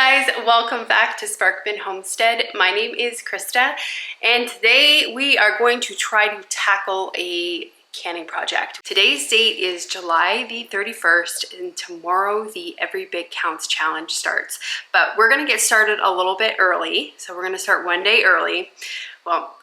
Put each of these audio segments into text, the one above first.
guys, welcome back to Sparkman Homestead. My name is Krista, and today we are going to try to tackle a canning project. Today's date is July the 31st, and tomorrow the Every Bit Counts challenge starts. But we're gonna get started a little bit early, so we're gonna start one day early. Well,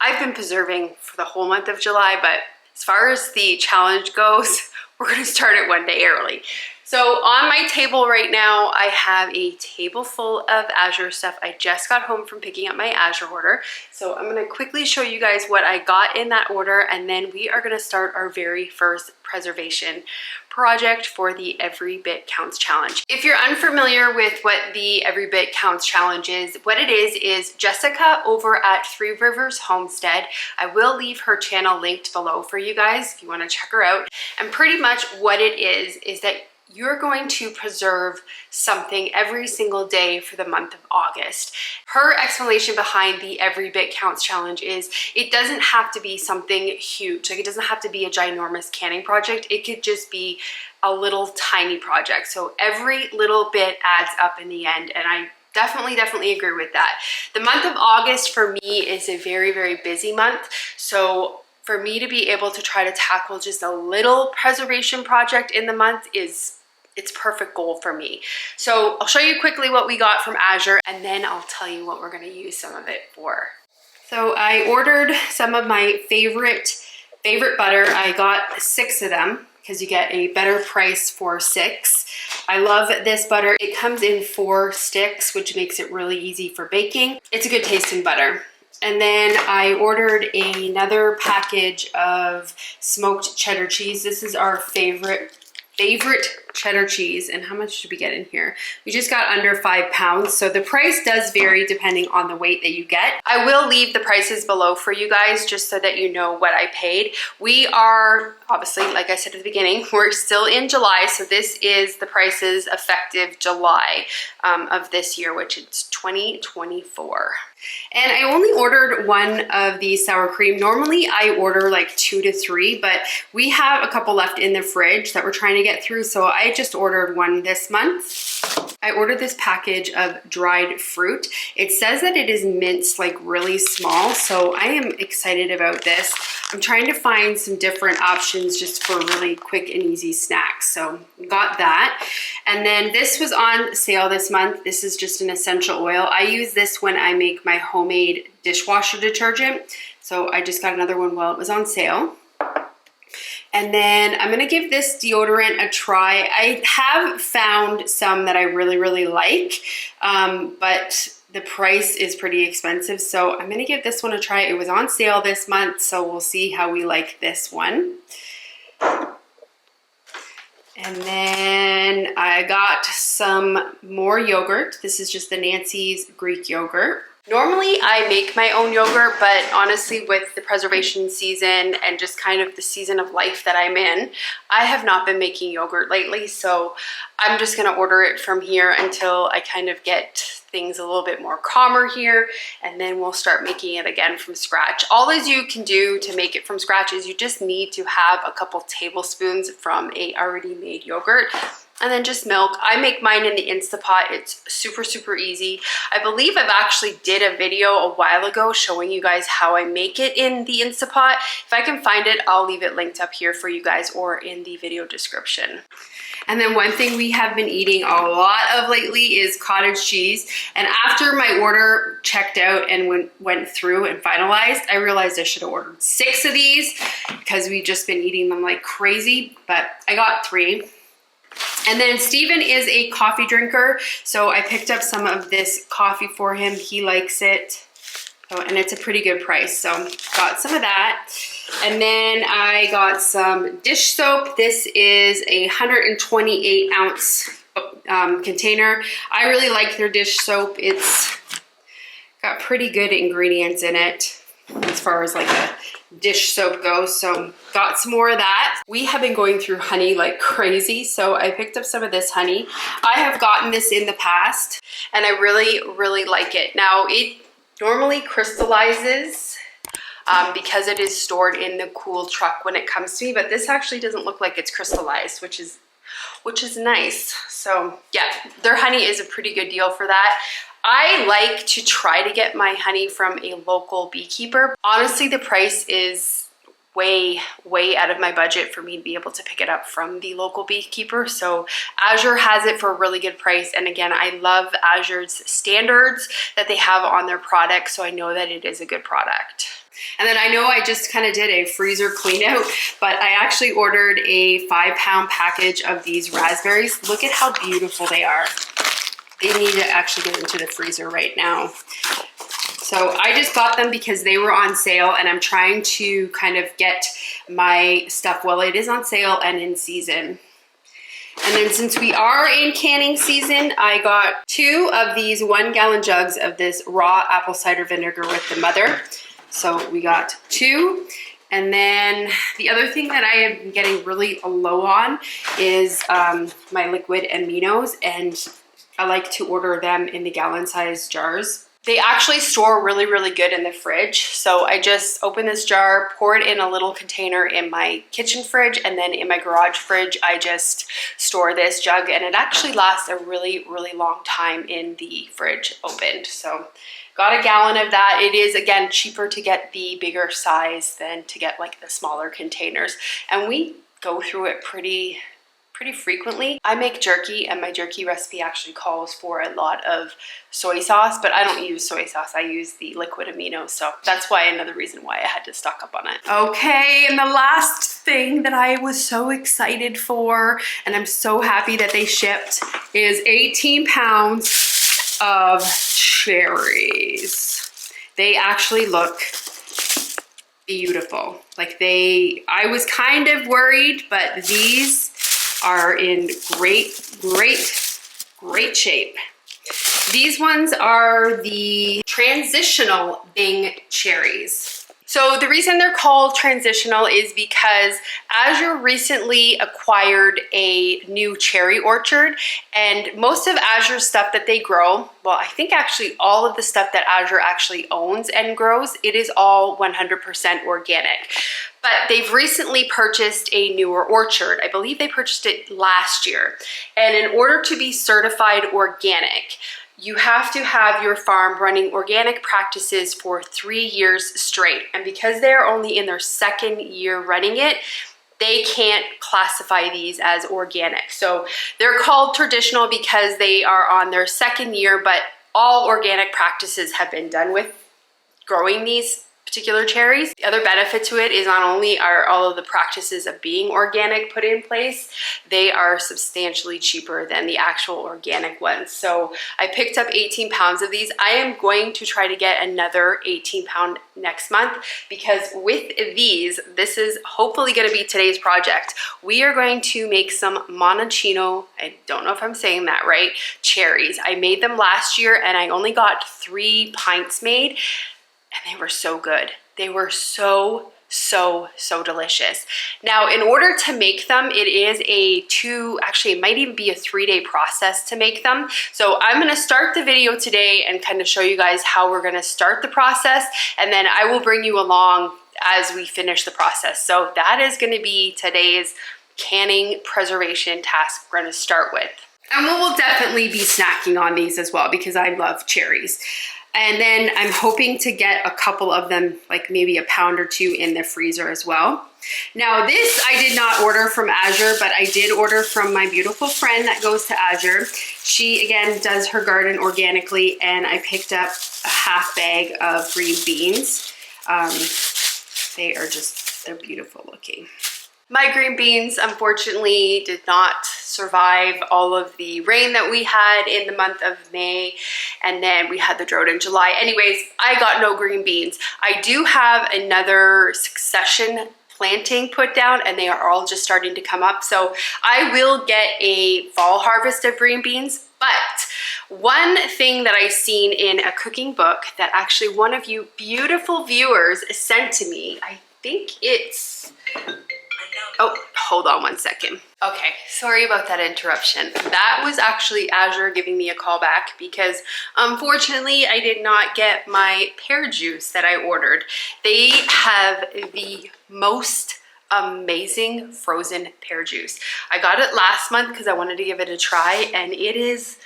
I've been preserving for the whole month of July, but as far as the challenge goes, we're gonna start it one day early. So on my table right now, I have a table full of Azure stuff. I just got home from picking up my Azure order. So I'm gonna quickly show you guys what I got in that order, and then we are gonna start our very first preservation project for the Every Bit Counts challenge. If you're unfamiliar with what the Every Bit Counts challenge is, what it is Jessica over at Three Rivers Homestead. I will leave her channel linked below for you guys if you wanna check her out. And pretty much what it is that you're going to preserve something every single day for the month of August. Her explanation behind the Every Bit Counts challenge is it doesn't have to be something huge. Like, it doesn't have to be a ginormous canning project. It could just be a little tiny project. So every little bit adds up in the end, and I definitely agree with that. The month of August for me is a very busy month. So for me to be able to try to tackle just a little preservation project in the month it's perfect goal for me. So I'll show you quickly what we got from Azure, and then I'll tell you what we're gonna use some of it for. So I ordered some of my favorite butter. I got 6 of them because you get a better price for 6. I love this butter. It comes in 4 sticks, which makes it really easy for baking. It's a good tasting butter. And then I ordered another package of smoked cheddar cheese. This is our favorite cheddar cheese. And how much did we get in here? We just got under 5 pounds. So the price does vary depending on the weight that you get. I will leave the prices below for you guys just so that you know what I paid. We are, obviously, like I said at the beginning, we're still in July. So this is the prices effective July of this year, which is 2024. And I only ordered 1 of the sour cream. Normally I order like 2 to 3, but we have a couple left in the fridge that we're trying to get through. So I just ordered 1 this month. I ordered this package of dried fruit. It says that it is minced like really small. So I am excited about this. I'm trying to find some different options just for really quick and easy snacks. So got that. And then this was on sale this month. This is just an essential oil. I use this when I make my homemade dishwasher detergent. So I just got another one while it was on sale. And then I'm gonna give this deodorant a try. I have found some that I really like, but the price is pretty expensive. So I'm gonna give this one a try. It was on sale this month, so we'll see how we like this one. And then I got some more yogurt. This is just the Nancy's Greek yogurt. Normally I make my own yogurt, but honestly with the preservation season and just kind of the season of life that I'm in, I have not been making yogurt lately. So I'm just gonna order it from here until I kind of get things a little bit more calmer here, and then we'll start making it again from scratch. All as you can do to make it from scratch is you just need to have a couple tablespoons from a already made yogurt, and then just milk. I make mine in the Instapot. It's super easy. I believe I've actually did a video a while ago showing you guys how I make it in the Instapot. If I can find it, I'll leave it linked up here for you guys or in the video description. And then one thing we have been eating a lot of lately is cottage cheese. And after my order checked out and went through and finalized, I realized I should have ordered 6 of these because we've just been eating them like crazy, but I got 3. And then Steven is a coffee drinker, so I picked up some of this coffee for him. He likes it. Oh, and it's a pretty good price, so got some of that. And then I got some dish soap. This is a 128 ounce container. I really like their dish soap. It's got pretty good ingredients in it as far as like a dish soap goes, so got some more of that. We have been going through honey like crazy, so I picked up some of this honey. I have gotten this in the past, and I really like it. Now, it normally crystallizes because it is stored in the cool truck when it comes to me, but this actually doesn't look like it's crystallized, which is which is nice. So yeah, their honey is a pretty good deal for that. I like to try to get my honey from a local beekeeper. Honestly, the price is way out of my budget for me to be able to pick it up from the local beekeeper. So Azure has it for a really good price. And again, I love Azure's standards that they have on their product. So I know that it is a good product. And then I know I just kind of did a freezer clean out, but I actually ordered a 5-pound package of these raspberries. Look at how beautiful they are. They need to actually get into the freezer right now. So I just got them because they were on sale, and I'm trying to kind of get my stuff while it is on sale and in season. And then since we are in canning season, I got 2 of these 1-gallon jugs of this raw apple cider vinegar with the mother. So we got 2. And then the other thing that I am getting really low on is my liquid aminos, and I like to order them in the gallon-sized jars. They actually store really good in the fridge. So I just open this jar, pour it in a little container in my kitchen fridge, and then in my garage fridge, I just store this jug, and it actually lasts a really long time in the fridge opened. So got a gallon of that. It is, again, cheaper to get the bigger size than to get like the smaller containers. And we go through it pretty frequently. I make jerky, and my jerky recipe actually calls for a lot of soy sauce, but I don't use soy sauce. I use the liquid aminos. So that's why another reason why I had to stock up on it. Okay, and the last thing that I was so excited for, and I'm so happy that they shipped, is 18 pounds of cherries. They actually look beautiful. Like I was kind of worried, but these are in great shape. These ones are the transitional Bing cherries. So the reason they're called transitional is because Azure recently acquired a new cherry orchard, and most of Azure's stuff that they grow, well, I think actually all of the stuff that Azure actually owns and grows, it is all 100% organic. But they've recently purchased a newer orchard. I believe they purchased it last year. And in order to be certified organic, you have to have your farm running organic practices for 3 years straight. And because they're only in their 2nd year running it, they can't classify these as organic. So they're called traditional because they are on their 2nd year, but all organic practices have been done with growing these particular cherries. The other benefit to it is not only are all of the practices of being organic put in place, they are substantially cheaper than the actual organic ones. So I picked up 18 pounds of these. I am going to try to get another 18-pound next month, because with these, this is hopefully going to be today's project. We are going to make some Maraschino, I don't know if I'm saying that right, cherries. I made them last year, and I only got 3 pints made. And they were so good. They were so delicious. Now, in order to make them, it is actually it might even be a 3-day process to make them. So I'm gonna start the video today and kind of show you guys how we're gonna start the process, and then I will bring you along as we finish the process. So that is gonna be today's canning preservation task we're gonna start with. And we will definitely be snacking on these as well, because I love cherries. And then I'm hoping to get a couple of them, like maybe a pound or 2 in the freezer as well. Now this I did not order from Azure, but I did order from my beautiful friend that goes to Azure. She, again, does her garden organically, and I picked up a half bag of green beans. They're beautiful looking. My green beans, unfortunately, did not survive all of the rain that we had in the month of May, and then we had the drought in July. Anyways, I got no green beans. I do have another succession planting put down, and they are all just starting to come up. So I will get a fall harvest of green beans. But one thing that I seen in a cooking book that actually one of you beautiful viewers sent to me, I think it's... Oh, hold on one second. Okay, sorry about that interruption. That was actually Azure giving me a call back, because unfortunately I did not get my pear juice that I ordered. They have the most amazing frozen pear juice. I got it last month because I wanted to give it a try, and it is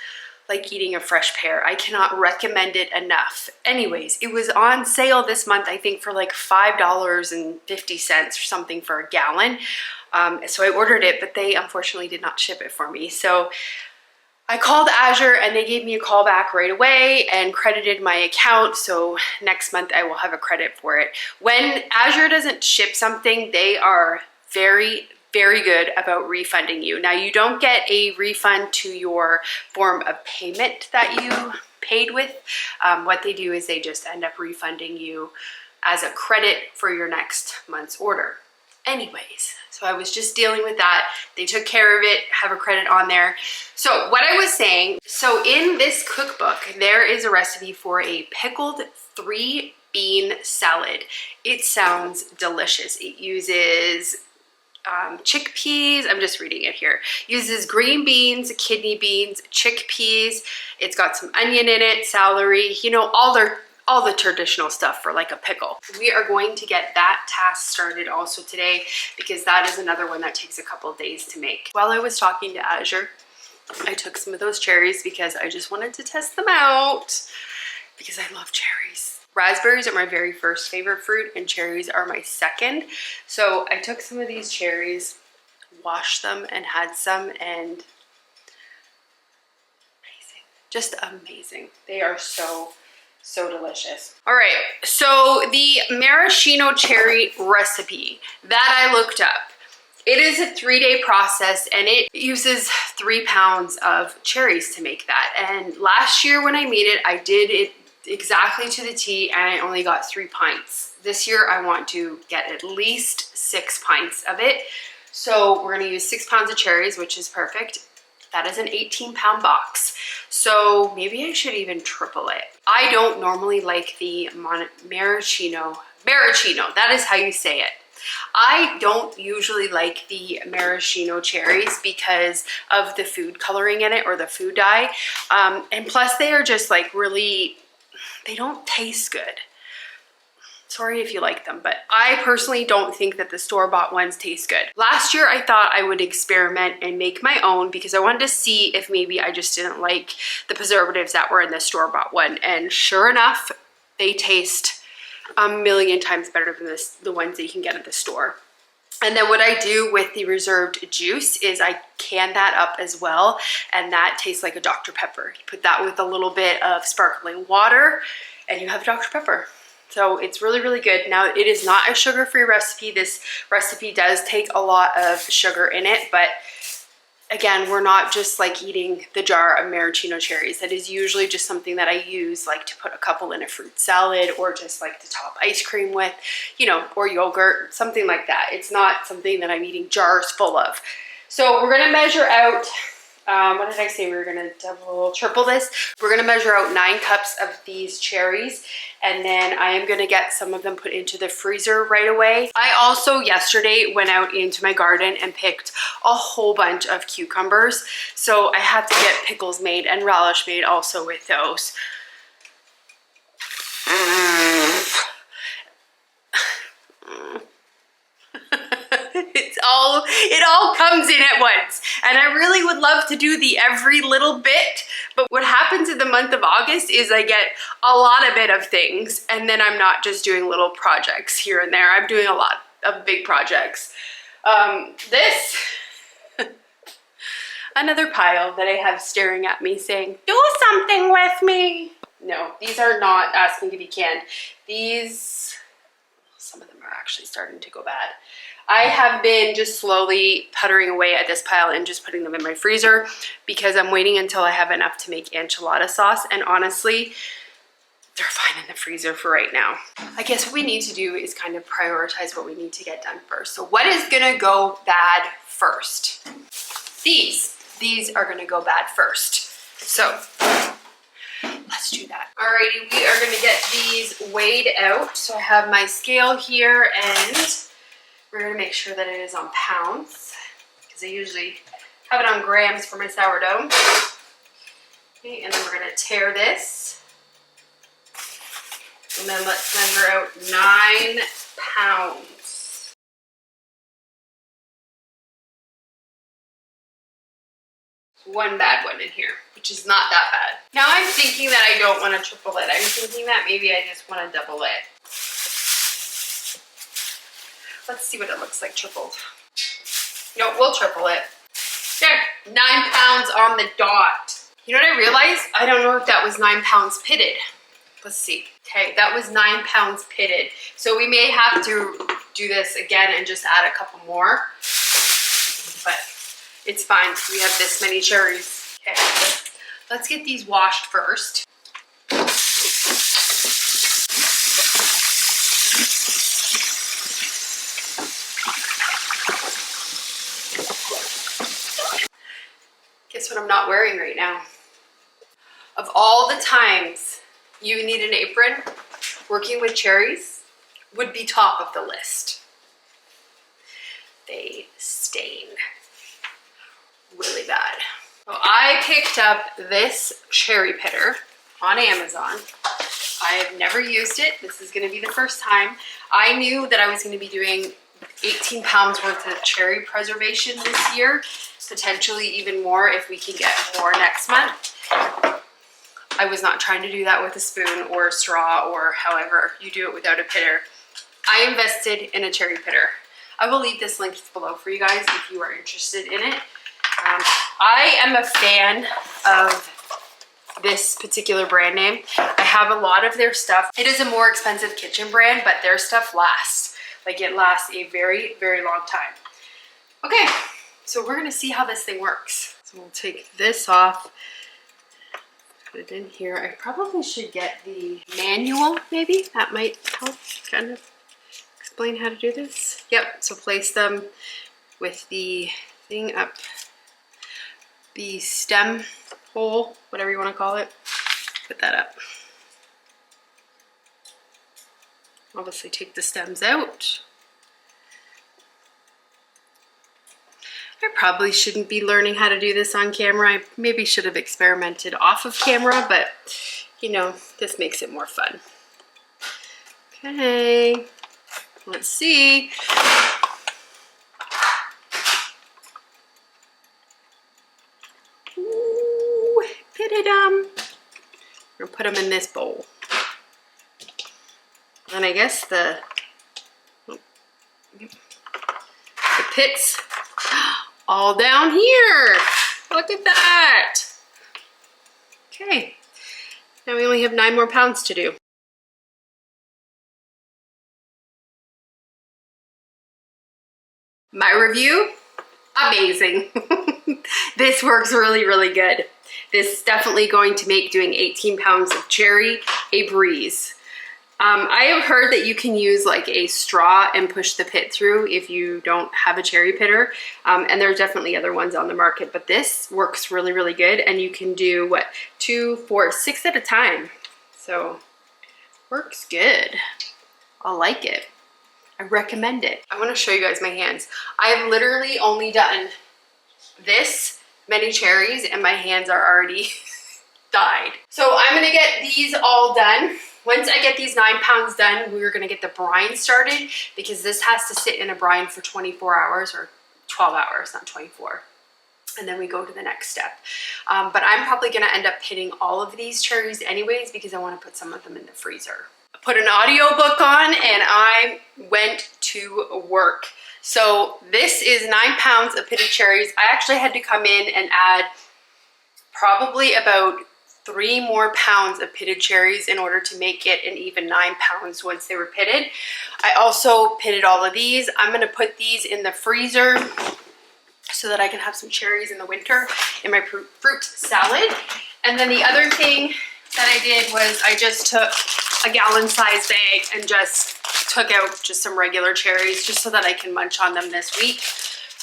like eating a fresh pear. I cannot recommend it enough. Anyways, it was on sale this month, I think for like $5.50 or something for a gallon. So I ordered it, but they unfortunately did not ship it for me. So I called Azure and they gave me a call back right away and credited my account. So next month I will have a credit for it. When Azure doesn't ship something, they are very good about refunding you. Now, you don't get a refund to your form of payment that you paid with. What they do is they just end up refunding you as a credit for your next month's order. Anyways, so I was just dealing with that. They took care of it, have a credit on there. So what I was saying, so in this cookbook, there is a recipe for a pickled 3-bean salad. It sounds delicious. It uses chickpeas, I'm just reading it here, uses green beans, kidney beans, chickpeas. It's got some onion in it, celery, you know, all the traditional stuff for like a pickle. We are going to get that task started also today because that is another one that takes a couple of days to make. While I was talking to Azure, I took some of those cherries because I just wanted to test them out because I love cherries. Raspberries are my very first favorite fruit and cherries are my second. So I took some of these cherries, washed them and had some, and amazing, just amazing. They are so delicious. All right, so the maraschino cherry recipe that I looked up, it is a 3-day process and it uses 3 pounds of cherries to make that. And last year when I made it, I did it exactly to the T and I only got 3 pints. This year I want to get at least 6 pints of it. So we're gonna use 6 pounds of cherries, which is perfect. That is an 18-pound box. So maybe I should even triple it. I don't normally like the maraschino, that is how you say it. I don't usually like the maraschino cherries because of the food coloring in it or the food dye. And plus they are just like really, they don't taste good. Sorry if you like them, but I personally don't think that the store-bought ones taste good. Last year, I thought I would experiment and make my own because I wanted to see if maybe I just didn't like the preservatives that were in the store-bought one. And sure enough, they taste a million times better than the ones that you can get at the store. And then what I do with the reserved juice is I can that up as well, and that tastes like a Dr. Pepper. You put that with a little bit of sparkling water, and you have Dr. Pepper. So it's really good. Now, it is not a sugar-free recipe. This recipe does take a lot of sugar in it, but again, we're not just like eating the jar of maraschino cherries. That is usually just something that I use like to put a couple in a fruit salad or just like to top ice cream with, you know, or yogurt, something like that. It's not something that I'm eating jars full of. So we're gonna measure out, what did I say? We were gonna triple this. We're gonna measure out 9 cups of these cherries, and then I am gonna get some of them put into the freezer right away. I also yesterday went out into my garden and picked a whole bunch of cucumbers. So I had to get pickles made and relish made also with those. It all comes in at once. And I really would love to do the every little bit, but what happens in the month of August is I get a lot of things, and then I'm not just doing little projects here and there. I'm doing a lot of big projects. This, another pile that I have staring at me saying, do something with me. No, these are not asking to be canned. These, some of them are actually starting to go bad. I have been just slowly puttering away at this pile and just putting them in my freezer because I'm waiting until I have enough to make enchilada sauce. And honestly, they're fine in the freezer for right now. I guess what we need to do is kind of prioritize what we need to get done first. So what is gonna go bad first? These are gonna go bad first. So let's do that. Alrighty, we are gonna get these weighed out. So I have my scale here and we're gonna make sure that it is on pounds because I usually have it on grams for my sourdough. Okay, and then we're gonna tear this. And then let's measure out 9 pounds. one bad one in here, which is not that bad. Now I'm thinking that I don't want to triple it. I'm thinking that maybe I just want to double it. Let's see what it looks like tripled. No, we'll triple it. There, 9 pounds on the dot. You know what I realized? I don't know if that was 9 pounds pitted. Let's see. Okay, that was 9 pounds pitted. So we may have to do this again and just add a couple more. But it's fine. We have this many cherries. Okay, let's get these washed first. Guess what I'm not wearing right now? Of all the times you need an apron, working with cherries would be top of the list. They stain really bad. So I picked up this cherry pitter on Amazon. I have never used it. This is gonna be the first time. I knew that I was gonna be doing 18 pounds worth of cherry preservation this year, potentially even more if we can get more next month. I was not trying to do that with a spoon or a straw or however you do it without a pitter. I invested in a cherry pitter. I will leave this link below for you guys if you are interested in it. I am a fan of this particular brand name. I have a lot of their stuff. It is a more expensive kitchen brand, but their stuff lasts. Like it lasts a very, very long time. Okay, so we're gonna see how this thing works. So we'll take this off, put it in here. I probably should get the manual, maybe. That might help kind of explain how to do this. Yep, so place them with the thing up the stem hole, whatever you want to call it. Put that up. Obviously take the stems out. I probably shouldn't be learning how to do this on camera. I maybe should have experimented off of camera, but you know, this makes it more fun. Okay, let's see. Ooh, pitted them. We're gonna put them in this bowl. And I guess the pits all down here. Look at that. Okay, now we only have 9 more pounds to do. My review, amazing. This works really, really good. This is definitely going to make doing 18 pounds of cherry a breeze. I have heard that you can use like a straw and push the pit through if you don't have a cherry pitter. And there's definitely other ones on the market, but this works really, really good. And you can do what, 2, 4, 6 at a time. So works good. I like it. I recommend it. I want to show you guys my hands. I have literally only done this many cherries and my hands are already dyed. So I'm gonna get these all done. Once I get these 9 pounds done, we're gonna get the brine started because this has to sit in a brine for 24 hours or 12 hours, not 24. And then we go to the next step. But I'm probably gonna end up pitting all of these cherries anyways because I wanna put some of them in the freezer. I put an audiobook on and I went to work. So this is 9 pounds of pitted cherries. I actually had to come in and add probably about 3 more pounds of pitted cherries in order to make it an even 9 pounds once they were pitted. I also pitted all of these. I'm gonna put these in the freezer so that I can have some cherries in the winter in my fruit salad. And then the other thing that I did was I just took a gallon-sized bag and just took out just some regular cherries just so that I can munch on them this week.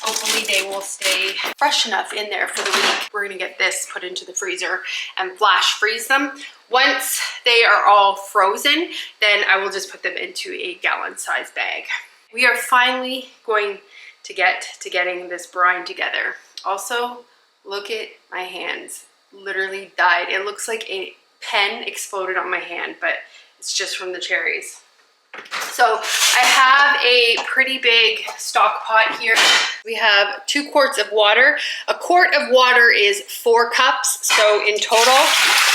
Hopefully they will stay fresh enough in there for the week. We're gonna get this put into the freezer and flash freeze them. Once they are all frozen, then I will just put them into a gallon-sized bag. We are finally going to get to getting this brine together. Also, look at my hands, literally dyed. It looks like a pen exploded on my hand, but it's just from the cherries. So I have a pretty big stock pot here. We have 2 quarts of water. A quart of water is 4 cups. So in total,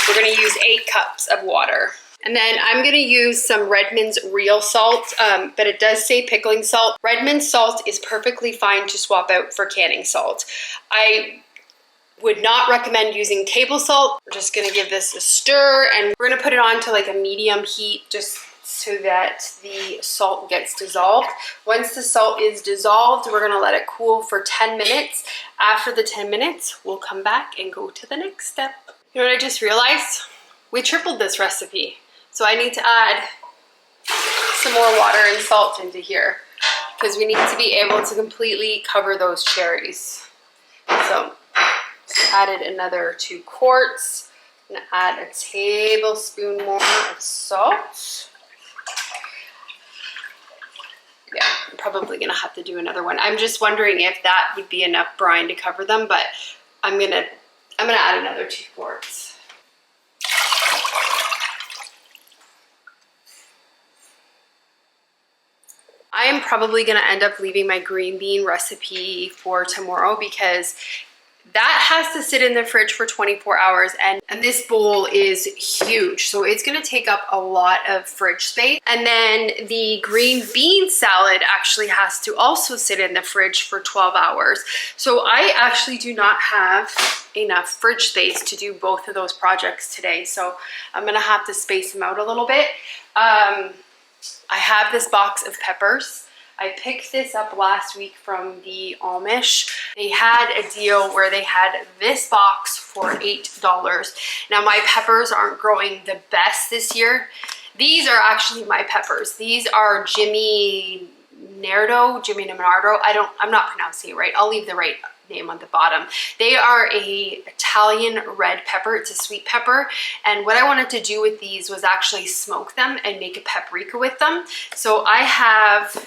we're gonna use 8 cups of water. And then I'm gonna use some Redmond's real salt, but it does say pickling salt. Redmond's salt is perfectly fine to swap out for canning salt. I would not recommend using table salt. We're just gonna give this a stir, and we're gonna put it on to like a medium heat just so that the salt gets dissolved. Once the salt is dissolved, we're gonna let it cool for 10 minutes. After the 10 minutes, we'll come back and go to the next step. You know what I just realized? We tripled this recipe. So I need to add some more water and salt into here because we need to be able to completely cover those cherries. So added another 2 quarts. I'm gonna add a tablespoon more of salt. Yeah, I'm probably gonna have to do another one. I'm just wondering if that would be enough brine to cover them, but I'm gonna add another 2 quarts. I am probably gonna end up leaving my green bean recipe for tomorrow because that has to sit in the fridge for 24 hours and this bowl is huge. So it's gonna take up a lot of fridge space. And then the green bean salad actually has to also sit in the fridge for 12 hours. So I actually do not have enough fridge space to do both of those projects today. So I'm gonna have to space them out a little bit. I have this box of peppers. I picked this up last week from the Amish. They had a deal where they had this box for $8. Now my peppers aren't growing the best this year. These are actually my peppers. These are Jimmy Nardo. I'm not pronouncing it right. I'll leave the right name on the bottom. They are a Italian red pepper. It's a sweet pepper. And what I wanted to do with these was actually smoke them and make a paprika with them. So I have,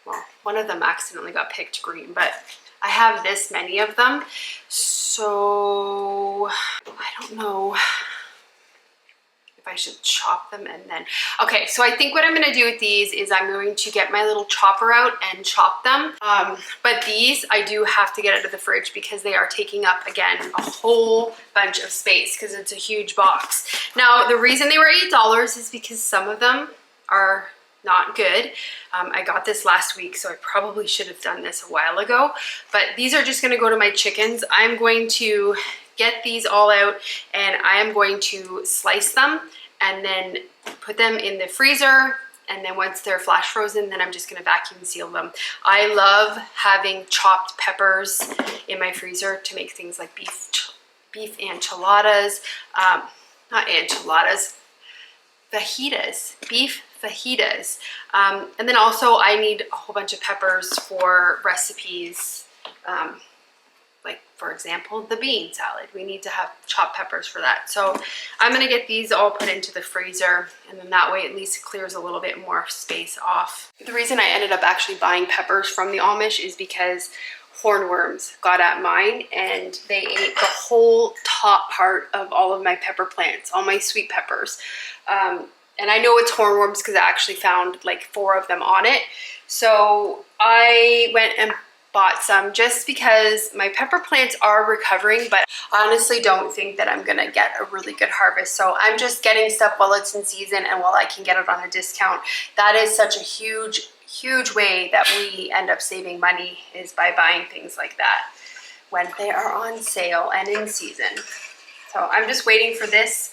well, one of them accidentally got picked green, but I have this many of them. So I don't know if I should chop them and then, okay, so I think what I'm gonna do with these is I'm going to get my little chopper out and chop them. But these I do have to get out of the fridge because they are taking up, again, a whole bunch of space because it's a huge box. Now, the reason they were $8 is because some of them are not good. I got this last week, so I probably should have done this a while ago, but these are just gonna go to my chickens. I'm going to get these all out and I am going to slice them and then put them in the freezer, and then once they're flash frozen, then I'm just gonna vacuum seal them. I love having chopped peppers in my freezer to make things like beef enchiladas, not enchiladas, fajitas, beef fajitas. And then also I need a whole bunch of peppers for recipes, like for example, the bean salad. We need to have chopped peppers for that. So I'm gonna get these all put into the freezer, and then that way at least it clears a little bit more space off. The reason I ended up actually buying peppers from the Amish is because hornworms got at mine and they ate the whole top part of all of my pepper plants, all my sweet peppers. And I know it's hornworms because I actually found like 4 of them on it. So I went and bought some just because my pepper plants are recovering, but I honestly don't think that I'm gonna get a really good harvest. So I'm just getting stuff while it's in season and while I can get it on a discount. That is such a huge way that we end up saving money, is by buying things like that when they are on sale and in season. So I'm just waiting for this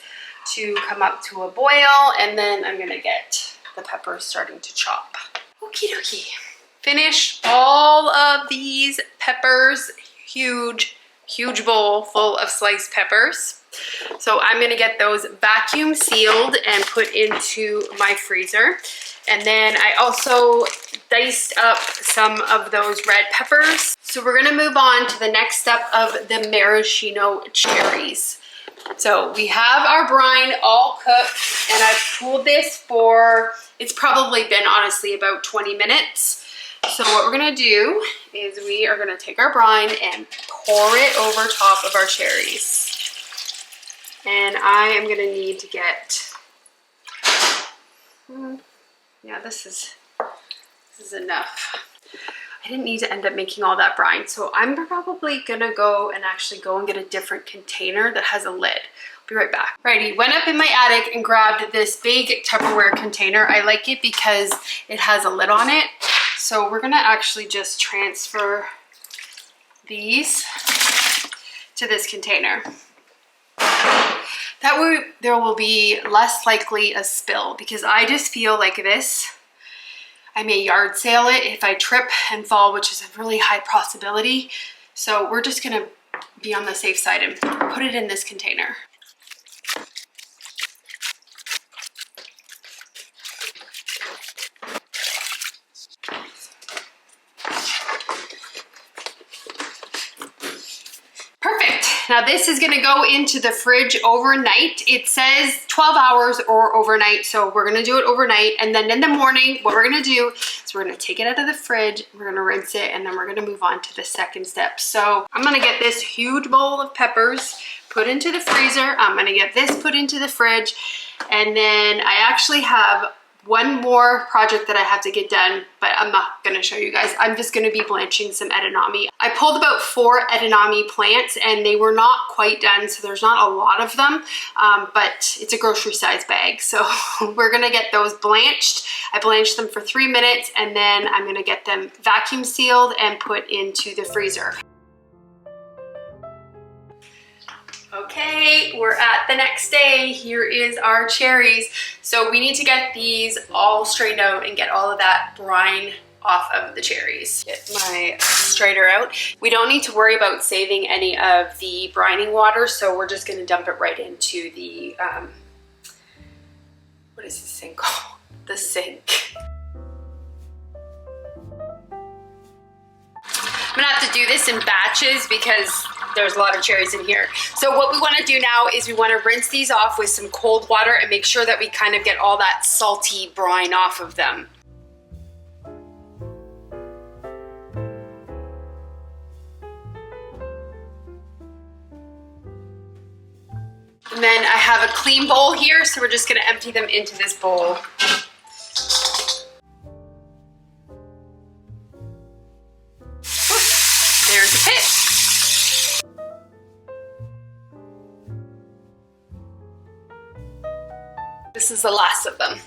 to come up to a boil, and then I'm gonna get the peppers starting to chop. Okie dokie. Finish all of these peppers, huge bowl full of sliced peppers. So I'm gonna get those vacuum sealed and put into my freezer. And then I also diced up some of those red peppers. So we're gonna move on to the next step of the maraschino cherries. So we have our brine all cooked, and I've cooled this for, it's probably been honestly about 20 minutes. So what we're gonna do is we are gonna take our brine and pour it over top of our cherries. And I am gonna need to get Yeah, this is enough. I didn't need to end up making all that brine, so I'm probably gonna go and get a different container that has a lid. I'll be right back. Righty, went up in my attic and grabbed this big Tupperware container. I like it because it has a lid on it. So we're gonna actually just transfer these to this container. That way there will be less likely a spill, because I just feel like this, I may yard sale it if I trip and fall, which is a really high possibility. So we're just gonna be on the safe side and put it in this container. Now this is gonna go into the fridge overnight. It says 12 hours or overnight, so we're gonna do it overnight. And then in the morning, what we're gonna do is we're gonna take it out of the fridge, we're gonna rinse it, and then we're gonna move on to the second step. So I'm gonna get this huge bowl of peppers put into the freezer. I'm gonna get this put into the fridge. And then I actually have one more project that I have to get done, but I'm not gonna show you guys. I'm just gonna be blanching some edamame. I pulled about 4 edamame plants and they were not quite done, so there's not a lot of them, but it's a grocery size bag. So we're gonna get those blanched. I blanched them for 3 minutes and then I'm gonna get them vacuum sealed and put into the freezer. Okay, we're at the next day. Here is our cherries. So we need to get these all straightened out and get all of that brine off of the cherries. Get my strainer out. We don't need to worry about saving any of the brining water, so we're just gonna dump it right into the, what is this thing called? The sink. I'm gonna have to do this in batches because there's a lot of cherries in here. So what we wanna do now is we wanna rinse these off with some cold water and make sure that we kind of get all that salty brine off of them. And then I have a clean bowl here, so we're just gonna empty them into this bowl. There's a pit. This is the last of them.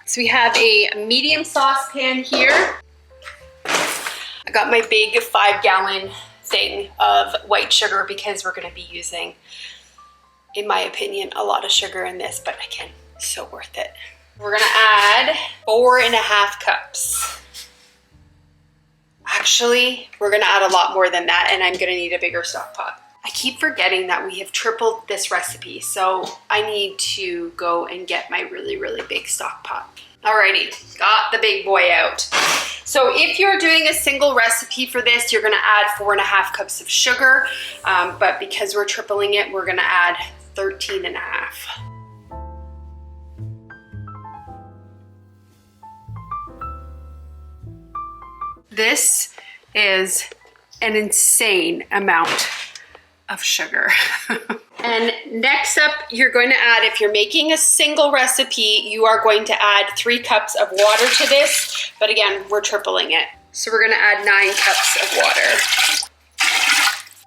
So we have a medium saucepan here. I got my big 5-gallon thing of white sugar because we're gonna be using, in my opinion, a lot of sugar in this, but again, so worth it. We're gonna add 4.5 cups. Actually, we're gonna add a lot more than that and I'm gonna need a bigger stock pot. I keep forgetting that we have tripled this recipe, so I need to go and get my really, really big stock pot. Alrighty, got the big boy out. So if you're doing a single recipe for this, you're gonna add 4.5 cups of sugar, but because we're tripling it, we're gonna add 13.5. This is an insane amount of sugar. And next up, you're going to add, if you're making a single recipe, you are going to add 3 cups of water to this, but again, we're tripling it. So we're gonna add 9 cups of water.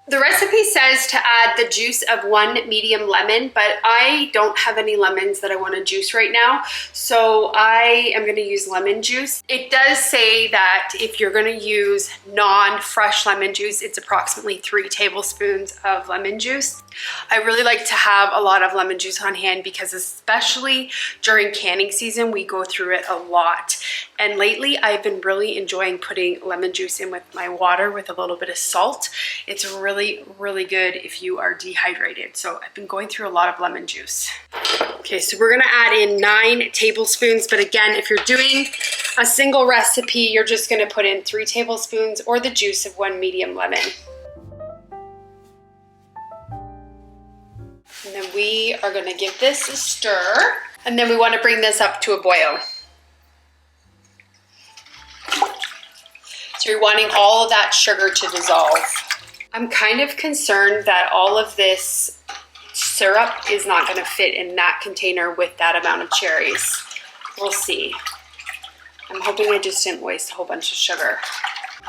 The recipe says to add the juice of 1 medium lemon, but I don't have any lemons that I want to juice right now, so I am going to use lemon juice. It does say that if you're going to use non-fresh lemon juice, it's approximately 3 tablespoons of lemon juice. I really like to have a lot of lemon juice on hand because especially during canning season, we go through it a lot. And lately, I've been really enjoying putting lemon juice in with my water with a little bit of salt. It's really, really good if you are dehydrated. So I've been going through a lot of lemon juice. Okay, so we're gonna add in 9 tablespoons. But again, if you're doing a single recipe, you're just gonna put in 3 tablespoons or the juice of 1 medium lemon. And then we are gonna give this a stir. And then we wanna bring this up to a boil. So you're wanting all of that sugar to dissolve. I'm kind of concerned that all of this syrup is not gonna fit in that container with that amount of cherries. We'll see. I'm hoping I just didn't waste a whole bunch of sugar.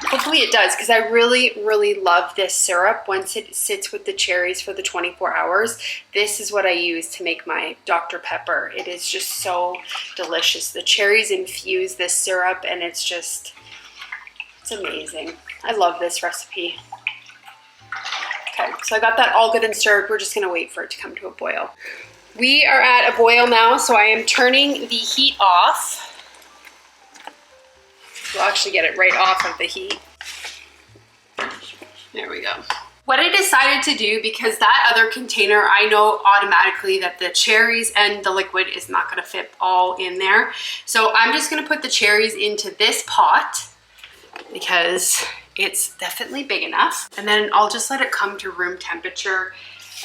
Hopefully it does, because I really, really love this syrup. Once it sits with the cherries for the 24 hours, this is what I use to make my Dr. Pepper. It is just so delicious. The cherries infuse this syrup, and it's amazing. I love this recipe. Okay, so I got that all good and stirred. We're just gonna wait for it to come to a boil. We are at a boil now, so I am turning the heat off. We'll actually get it right off of the heat. There we go. What I decided to do, because that other container, I know automatically that the cherries and the liquid is not gonna fit all in there. So I'm just gonna put the cherries into this pot because it's definitely big enough. And then I'll just let it come to room temperature,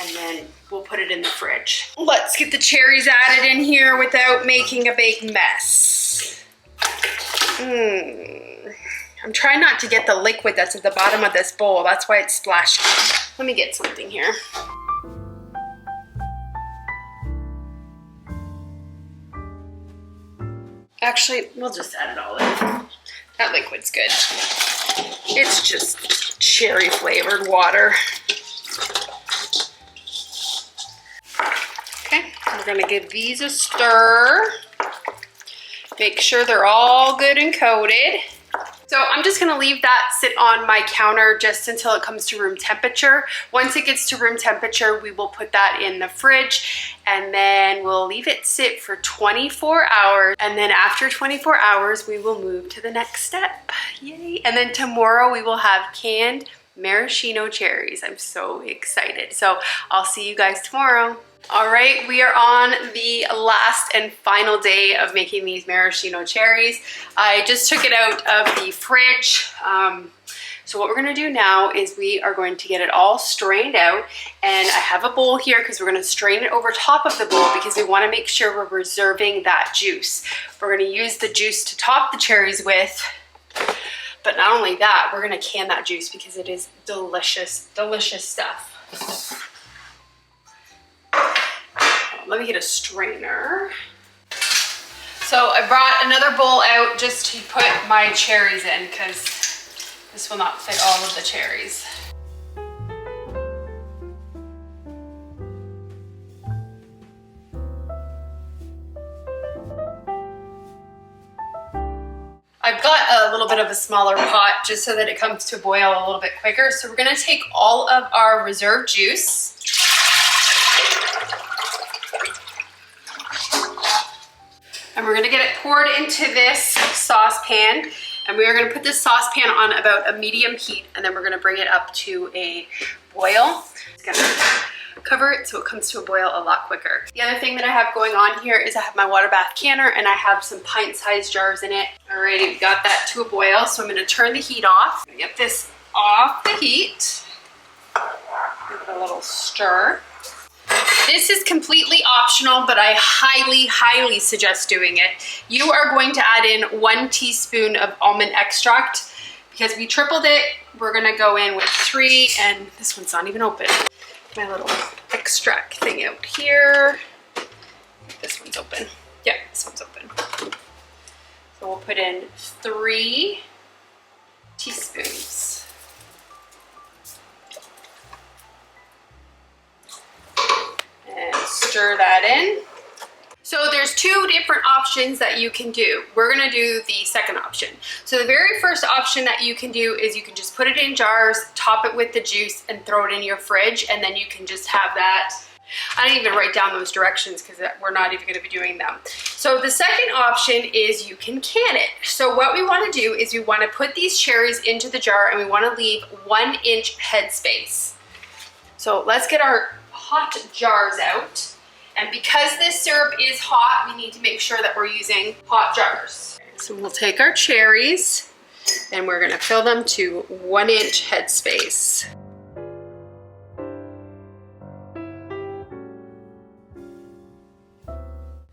and then we'll put it in the fridge. Let's get the cherries added in here without making a big mess. I'm trying not to get the liquid that's at the bottom of this bowl. That's why it's splashing. Let me get something here. Actually, we'll just add it all in. That liquid's good. It's just cherry flavored water. Okay, we're gonna give these a stir. Make sure they're all good and coated. So I'm just gonna leave that sit on my counter just until it comes to room temperature. Once it gets to room temperature, we will put that in the fridge, and then we'll leave it sit for 24 hours. And then after 24 hours, we will move to the next step. Yay. And then tomorrow we will have canned maraschino cherries. I'm so excited. So I'll see you guys tomorrow. All right, we are on the last and final day of making these maraschino cherries. I just took it out of the fridge. So what we're gonna do now is we are going to get it all strained out, and I have a bowl here because we're gonna strain it over top of the bowl because we wanna make sure we're reserving that juice. We're gonna use the juice to top the cherries with, but not only that, we're gonna can that juice because it is delicious, delicious stuff. Let me get a strainer. So I brought another bowl out just to put my cherries in because this will not fit all of the cherries. I've got a little bit of a smaller pot just so that it comes to boil a little bit quicker. So we're gonna take all of our reserve juice, and we're gonna get it poured into this saucepan, and we are gonna put this saucepan on about a medium heat, and then we're gonna bring it up to a boil. It's gonna cover it so it comes to a boil a lot quicker. The other thing that I have going on here is I have my water bath canner, and I have some pint-sized jars in it. Alrighty, we got that to a boil, so I'm gonna turn the heat off. I'm gonna get this off the heat. Give it a little stir. This is completely optional, but I highly, highly suggest doing it. You are going to add in 1 teaspoon of almond extract. Because we tripled it, we're gonna go in with 3, and this one's not even open. My little extract thing out here. This one's open. Yeah, this one's open. So we'll put in 3 teaspoons. And stir that in. So there's 2 different options that you can do. We're gonna do the second option. So the very first option that you can do is you can just put it in jars, top it with the juice, and throw it in your fridge, and then you can just have that. I didn't even write down those directions because we're not even gonna be doing them. So the second option is you can can it. So what we wanna do is we wanna put these cherries into the jar, and we wanna leave 1-inch headspace. So let's get our hot jars out. And because this syrup is hot, we need to make sure that we're using hot jars. So we'll take our cherries and we're gonna fill them to 1-inch headspace.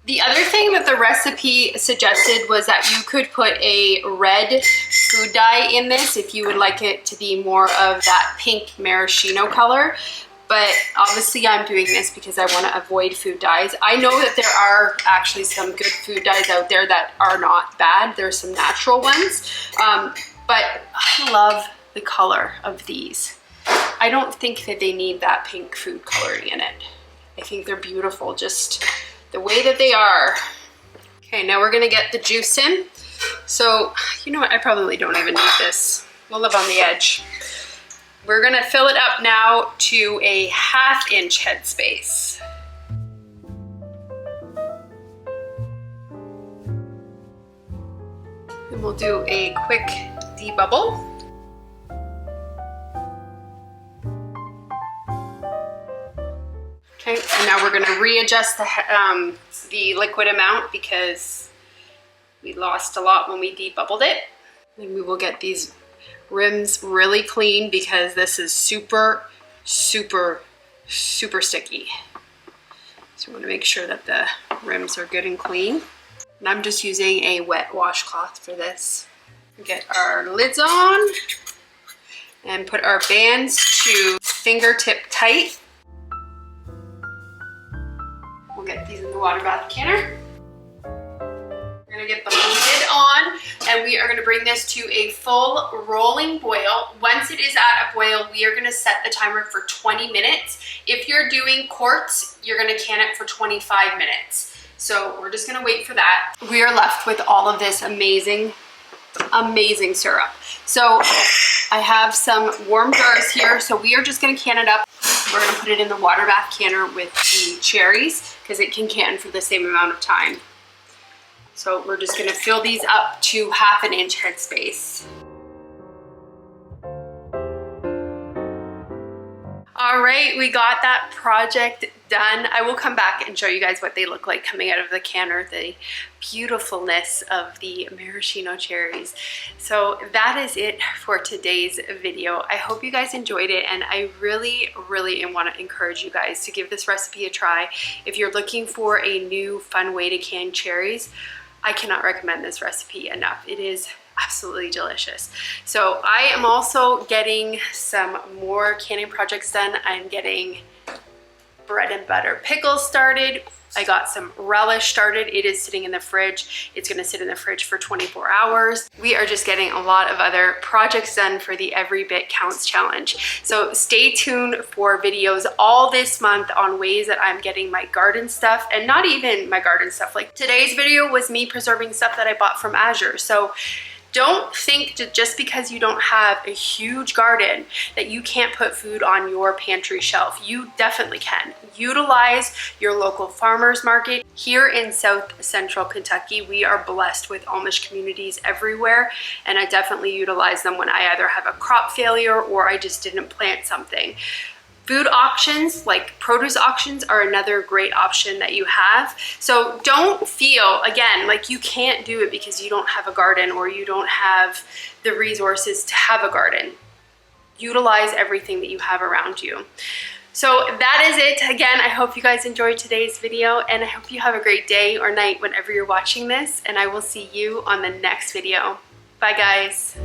The other thing that the recipe suggested was that you could put a red food dye in this if you would like it to be more of that pink maraschino color. but obviously I'm doing this because I want to avoid food dyes. I know that there are actually some good food dyes out there that are not bad. There's some natural ones, but I love the color of these. I don't think that they need that pink food coloring in it. I think they're beautiful just the way that they are. Okay, now we're gonna get the juice in. So, you know what, I probably don't even need this. We'll live on the edge. We're gonna fill it up now to a 1/2 inch headspace. And we'll do a quick debubble. Okay, and now we're gonna readjust the liquid amount because we lost a lot when we debubbled it. And we will get these rims really clean because this is super, super, super sticky. So we want to make sure that the rims are good and clean. And I'm just using a wet washcloth for this. Get our lids on and put our bands to fingertip tight. We'll get these in the water bath canner. We're gonna get the lid on and we are gonna bring this to a full rolling boil. Once it is at a boil, we are gonna set the timer for 20 minutes. If you're doing quarts, you're gonna can it for 25 minutes. So we're just gonna wait for that. We are left with all of this amazing, amazing syrup. So I have some warm jars here. So we are just gonna can it up. We're gonna put it in the water bath canner with the cherries because it can can for the same amount of time. So we're just gonna fill these up to 1/2 inch headspace. All right, we got that project done. I will come back and show you guys what they look like coming out of the canner, the beautifulness of the maraschino cherries. So that is it for today's video. I hope you guys enjoyed it, and I really, really want to encourage you guys to give this recipe a try. If you're looking for a new fun way to can cherries, I cannot recommend this recipe enough. It is absolutely delicious. So I am also getting some more canning projects done. I'm getting bread and butter pickles started. I got some relish started. It is sitting in the fridge. It's gonna sit in the fridge for 24 hours. We are just getting a lot of other projects done for the Every Bit Counts Challenge. So stay tuned for videos all this month on ways that I'm getting my garden stuff, and not even my garden stuff. Like today's video was me preserving stuff that I bought from Azure. So don't think that just because you don't have a huge garden that you can't put food on your pantry shelf. You definitely can. Utilize your local farmers market. Here in South Central Kentucky, we are blessed with Amish communities everywhere, and I definitely utilize them when I either have a crop failure or I just didn't plant something. Food auctions, like produce auctions, are another great option that you have. So don't feel, again, like you can't do it because you don't have a garden or you don't have the resources to have a garden. Utilize everything that you have around you. So that is it. Again, I hope you guys enjoyed today's video, and I hope you have a great day or night whenever you're watching this, and I will see you on the next video. Bye, guys.